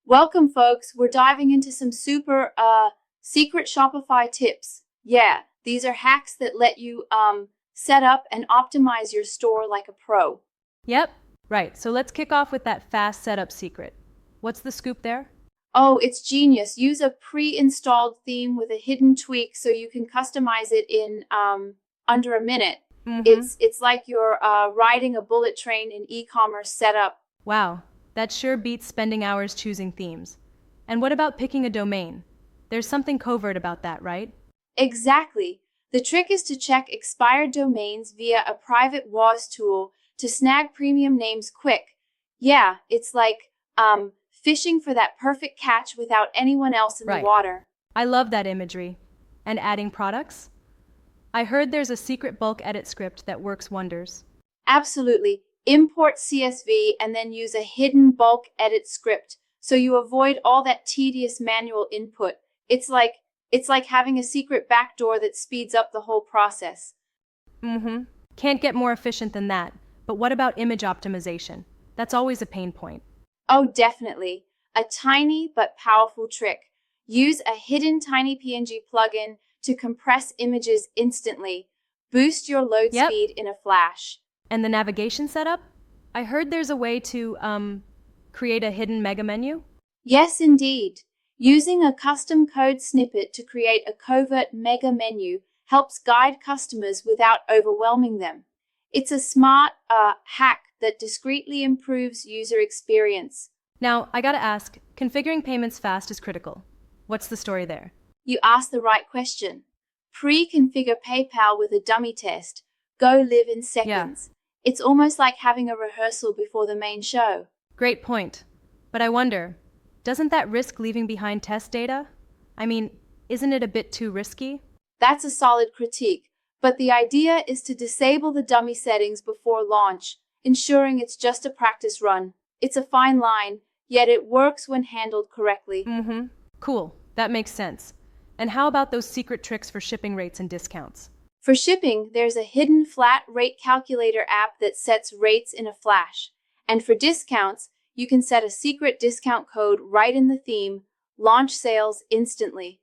Welcome, folks. We're diving into some super secret Shopify tips. Yeah, these are hacks that let you set up and optimize your store like a pro. Yep, right. So let's kick off with that fast setup secret. What's the scoop there? Oh, it's genius. Use a pre-installed theme with a hidden tweak so you can customize it in under a minute. Mm-hmm. It's like you're riding a bullet train in e-commerce setup. Wow, that sure beats spending hours choosing themes. And what about picking a domain? There's something covert about that, right? Exactly. The trick is to check expired domains via a private WAS tool to snag premium names quick. Yeah, it's like fishing for that perfect catch without anyone else in the Right. water. I love that imagery. And adding products? I heard there's a secret bulk edit script that works wonders. Absolutely. Import CSV and then use a hidden bulk edit script so you avoid all that tedious manual input. It's like it's like having a secret backdoor that speeds up the whole process. Mm-hmm. Can't get more efficient than that. But what about image optimization? That's always a pain point. Oh, definitely. A tiny but powerful trick. Use a hidden tiny PNG plugin to compress images instantly. Boost your load Yep. speed in a flash. And the navigation setup? I heard there's a way to, create a hidden mega menu? Yes, indeed. Using a custom code snippet to create a covert mega menu helps guide customers without overwhelming them. It's a smart hack that discreetly improves user experience. Now, I gotta ask, configuring payments fast is critical. What's the story there? You asked the right question. Pre-configure PayPal with a dummy test. Go live in Yeah, seconds. It's almost like having a rehearsal before the main show. great point. But I wonder, doesn't that risk leaving behind test data? I mean, isn't it a bit too risky? That's a solid critique, but the idea is to disable the dummy settings before launch, ensuring it's just a practice run. It's a fine line, yet it works when handled correctly. Mm-hmm. Cool, that makes sense. And how about those secret tricks for shipping rates and discounts? For shipping, there's a hidden flat rate calculator app that sets rates in a flash. And for discounts, you can set a secret discount code right in the theme, launch sales instantly.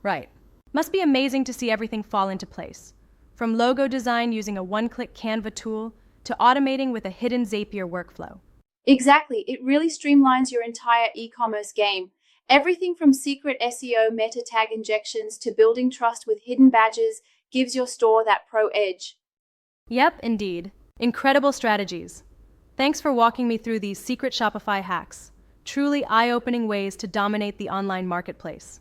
Right. Must be amazing to see everything fall into place. From logo design using a one-click Canva tool to automating with a hidden Zapier workflow. Exactly, it really streamlines your entire e-commerce game. Everything from secret SEO meta tag injections to building trust with hidden badges gives your store that pro edge. Yep, indeed. Incredible strategies. Thanks for walking me through these secret Shopify hacks. Truly eye-opening ways to dominate the online marketplace.